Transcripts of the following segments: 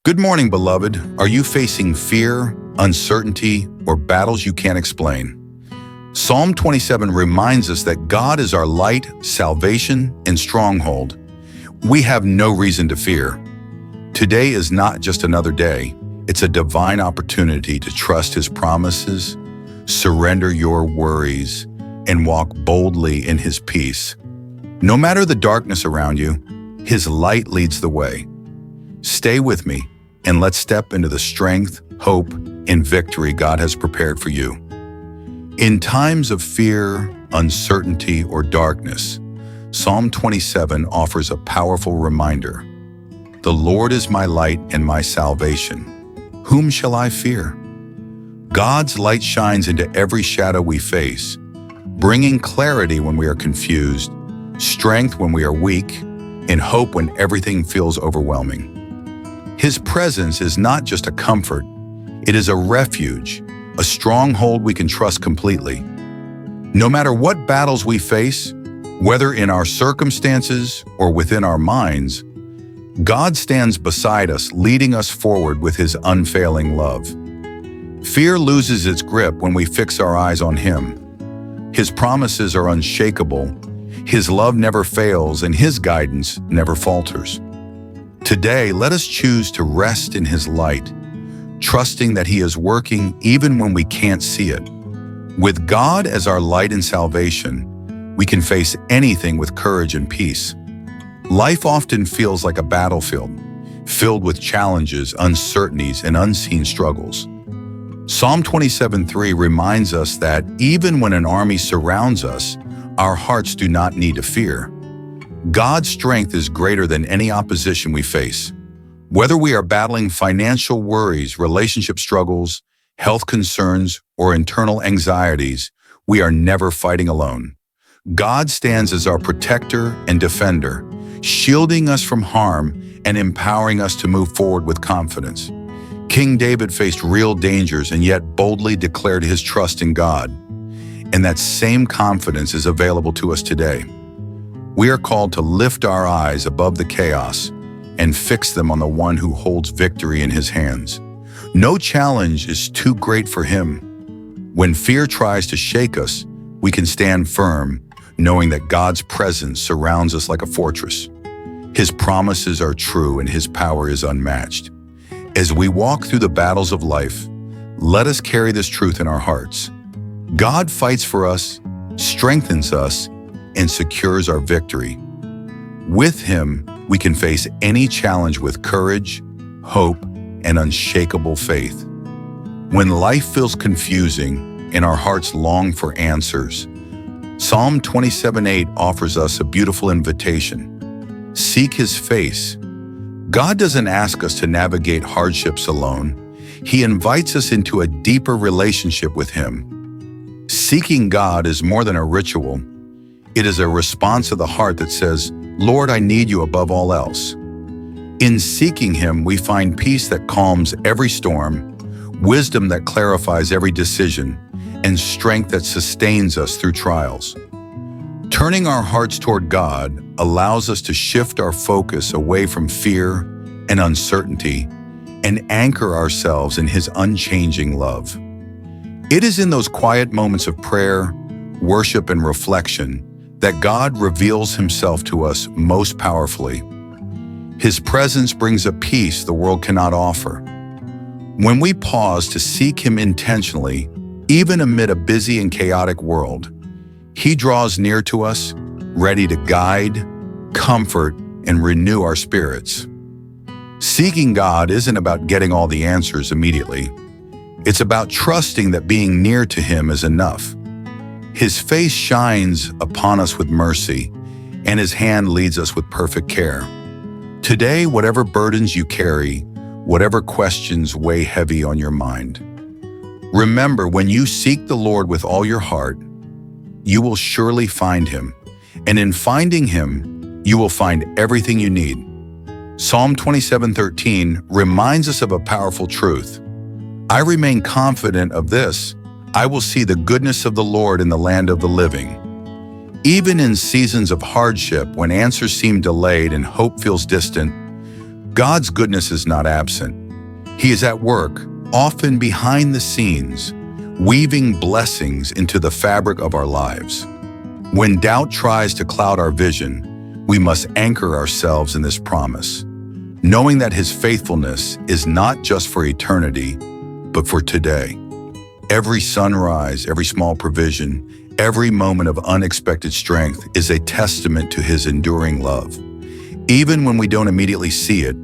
Good morning, beloved. Are you facing fear, uncertainty, or battles you can't explain? Psalm 27 reminds us that God is our light, salvation, and stronghold. We have no reason to fear. Today is not just another day. It's a divine opportunity to trust His promises, surrender your worries, and walk boldly in His peace. No matter the darkness around you, His light leads the way. Stay with me, and let's step into the strength, hope, and victory God has prepared for you. In times of fear, uncertainty, or darkness, Psalm 27 offers a powerful reminder. The Lord is my light and my salvation. Whom shall I fear? God's light shines into every shadow we face, bringing clarity when we are confused, strength when we are weak, and hope when everything feels overwhelming. His presence is not just a comfort, it is a refuge, a stronghold we can trust completely. No matter what battles we face, whether in our circumstances or within our minds, God stands beside us, leading us forward with His unfailing love. Fear loses its grip when we fix our eyes on Him. His promises are unshakable, His love never fails, and His guidance never falters. Today, let us choose to rest in His light, trusting that He is working even when we can't see it. With God as our light and salvation, we can face anything with courage and peace. Life often feels like a battlefield, filled with challenges, uncertainties, and unseen struggles. Psalm 27:3 reminds us that even when an army surrounds us, our hearts do not need to fear. God's strength is greater than any opposition we face. Whether we are battling financial worries, relationship struggles, health concerns, or internal anxieties, we are never fighting alone. God stands as our protector and defender, shielding us from harm and empowering us to move forward with confidence. King David faced real dangers and yet boldly declared his trust in God. And that same confidence is available to us today. We are called to lift our eyes above the chaos and fix them on the one who holds victory in His hands. No challenge is too great for Him. When fear tries to shake us, we can stand firm, knowing that God's presence surrounds us like a fortress. His promises are true and His power is unmatched. As we walk through the battles of life, let us carry this truth in our hearts. God fights for us, strengthens us, and secures our victory. With Him, we can face any challenge with courage, hope, and unshakable faith. When life feels confusing and our hearts long for answers, Psalm 27:8 offers us a beautiful invitation. Seek His face. God doesn't ask us to navigate hardships alone. He invites us into a deeper relationship with Him. Seeking God is more than a ritual. It is a response of the heart that says, Lord, I need you above all else. In seeking Him, we find peace that calms every storm, wisdom that clarifies every decision, and strength that sustains us through trials. Turning our hearts toward God allows us to shift our focus away from fear and uncertainty and anchor ourselves in His unchanging love. It is in those quiet moments of prayer, worship, and reflection that God reveals Himself to us most powerfully. His presence brings a peace the world cannot offer. When we pause to seek Him intentionally, even amid a busy and chaotic world, He draws near to us, ready to guide, comfort, and renew our spirits. Seeking God isn't about getting all the answers immediately. It's about trusting that being near to Him is enough. His face shines upon us with mercy, and His hand leads us with perfect care. Today, whatever burdens you carry, whatever questions weigh heavy on your mind, remember, when you seek the Lord with all your heart, you will surely find Him. And in finding Him, you will find everything you need. Psalm 27:13 reminds us of a powerful truth. I remain confident of this. I will see the goodness of the Lord in the land of the living. Even in seasons of hardship, when answers seem delayed and hope feels distant, God's goodness is not absent. He is at work, often behind the scenes, weaving blessings into the fabric of our lives. When doubt tries to cloud our vision, we must anchor ourselves in this promise, knowing that His faithfulness is not just for eternity, but for today. Every sunrise, every small provision, every moment of unexpected strength is a testament to His enduring love. Even when we don't immediately see it,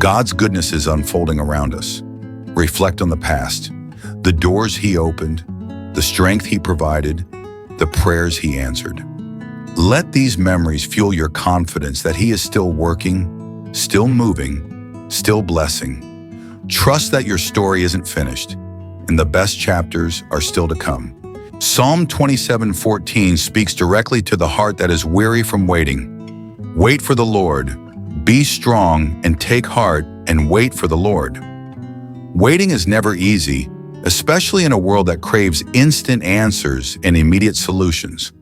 God's goodness is unfolding around us. Reflect on the past, the doors He opened, the strength He provided, the prayers He answered. Let these memories fuel your confidence that He is still working, still moving, still blessing. Trust that your story isn't finished, and the best chapters are still to come. Psalm 27:14 speaks directly to the heart that is weary from waiting. Wait for the Lord. Be strong and take heart and wait for the Lord. Waiting is never easy, especially in a world that craves instant answers and immediate solutions.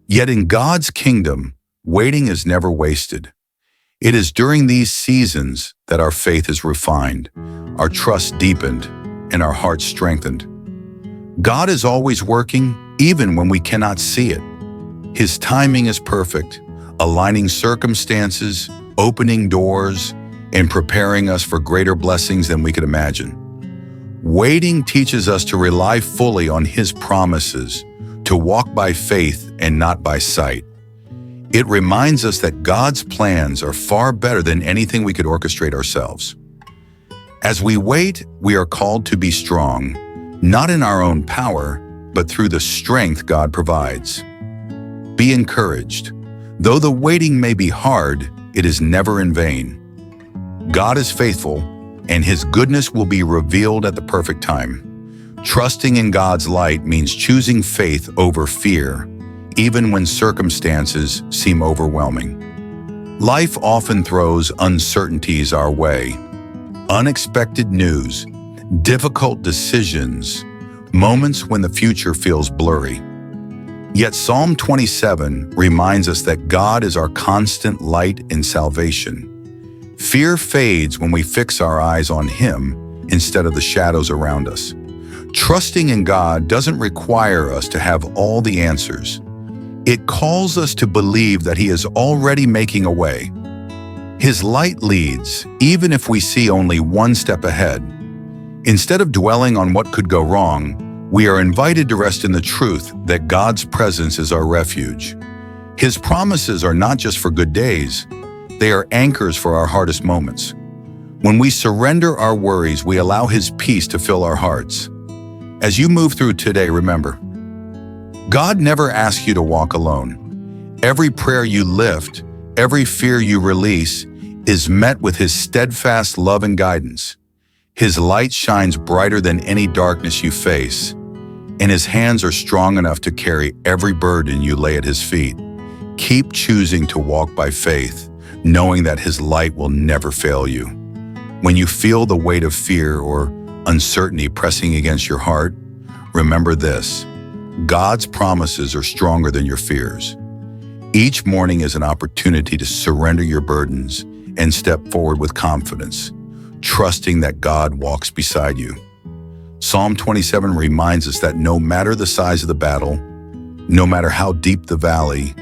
Yet in God's kingdom, waiting is never wasted. It is during these seasons that our faith is refined, our trust deepened, and our hearts strengthened. God is always working, even when we cannot see it. His timing is perfect, aligning circumstances, opening doors, and preparing us for greater blessings than we could imagine. Waiting teaches us to rely fully on His promises, to walk by faith and not by sight. It reminds us that God's plans are far better than anything we could orchestrate ourselves. As we wait, we are called to be strong, not in our own power, but through the strength God provides. Be encouraged. Though the waiting may be hard, it is never in vain. God is faithful, and His goodness will be revealed at the perfect time. Trusting in God's light means choosing faith over fear, even when circumstances seem overwhelming. Life often throws uncertainties our way. Unexpected news, difficult decisions, moments when the future feels blurry. Yet Psalm 27 reminds us that God is our constant light and salvation. Fear fades when we fix our eyes on Him instead of the shadows around us. Trusting in God doesn't require us to have all the answers. It calls us to believe that He is already making a way. His light leads, even if we see only one step ahead. Instead of dwelling on what could go wrong, we are invited to rest in the truth that God's presence is our refuge. His promises are not just for good days, they are anchors for our hardest moments. When we surrender our worries, we allow His peace to fill our hearts. As you move through today, remember, God never asks you to walk alone. Every prayer you lift, every fear you release, is met with His steadfast love and guidance. His light shines brighter than any darkness you face, and His hands are strong enough to carry every burden you lay at His feet. Keep choosing to walk by faith, knowing that His light will never fail you. When you feel the weight of fear or uncertainty pressing against your heart, remember this: God's promises are stronger than your fears. Each morning is an opportunity to surrender your burdens and step forward with confidence, trusting that God walks beside you. Psalm 27 reminds us that no matter the size of the battle, no matter how deep the valley,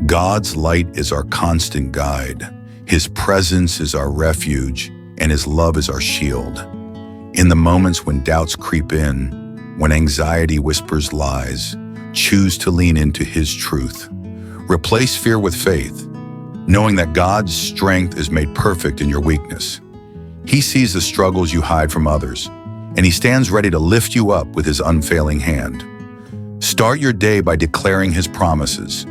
God's light is our constant guide. His presence is our refuge, and His love is our shield. In the moments when doubts creep in, when anxiety whispers lies, choose to lean into His truth. Replace fear with faith, knowing that God's strength is made perfect in your weakness. He sees the struggles you hide from others, and He stands ready to lift you up with His unfailing hand. Start your day by declaring His promises.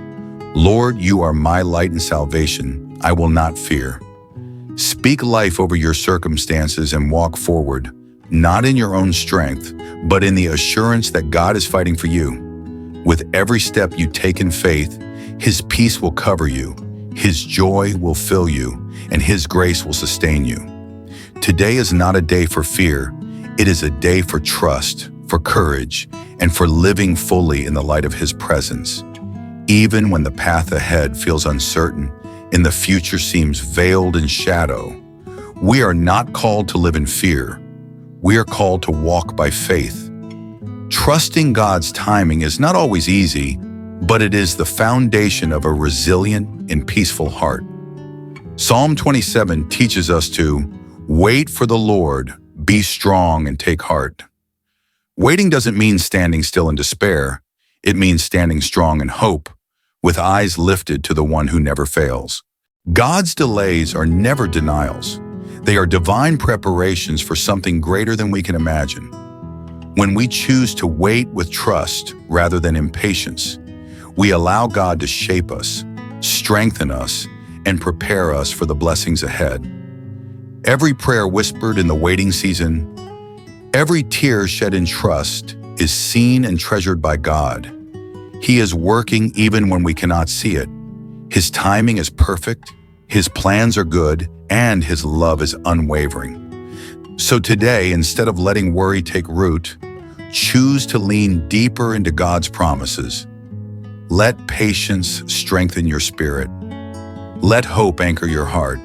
Lord, you are my light and salvation. I will not fear. Speak life over your circumstances and walk forward, not in your own strength, but in the assurance that God is fighting for you. With every step you take in faith, His peace will cover you, His joy will fill you, and His grace will sustain you. Today is not a day for fear. It is a day for trust, for courage, and for living fully in the light of His presence. Even when the path ahead feels uncertain and the future seems veiled in shadow, We are not called to live in fear. We are called to walk by faith. Trusting God's timing is not always easy, but it is the foundation of a resilient and peaceful heart. Psalm 27 teaches us to wait for the Lord, be strong and take heart. Waiting doesn't mean standing still in despair. It means standing strong in hope, with eyes lifted to the one who never fails. God's delays are never denials. They are divine preparations for something greater than we can imagine. When we choose to wait with trust rather than impatience, we allow God to shape us, strengthen us, and prepare us for the blessings ahead. Every prayer whispered in the waiting season, every tear shed in trust is seen and treasured by God. He is working even when we cannot see it. His timing is perfect, His plans are good, and His love is unwavering. So today, instead of letting worry take root, choose to lean deeper into God's promises. Let patience strengthen your spirit. Let hope anchor your heart.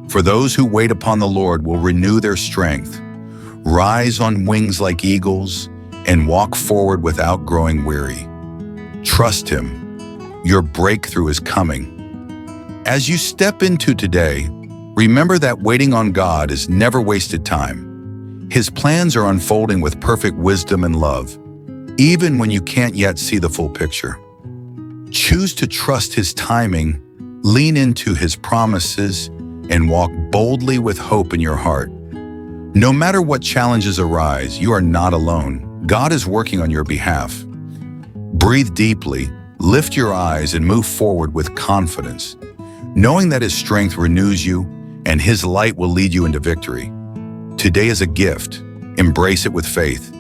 For those who wait upon the Lord will renew their strength, rise on wings like eagles, and walk forward without growing weary. Trust Him. Your breakthrough is coming. As you step into today, remember that waiting on God is never wasted time. His plans are unfolding with perfect wisdom and love, even when you can't yet see the full picture. Choose to trust His timing, lean into His promises, and walk boldly with hope in your heart. No matter what challenges arise, you are not alone. God is working on your behalf. Breathe deeply, lift your eyes, and move forward with confidence, knowing that His strength renews you and His light will lead you into victory. Today is a gift. Embrace it with faith.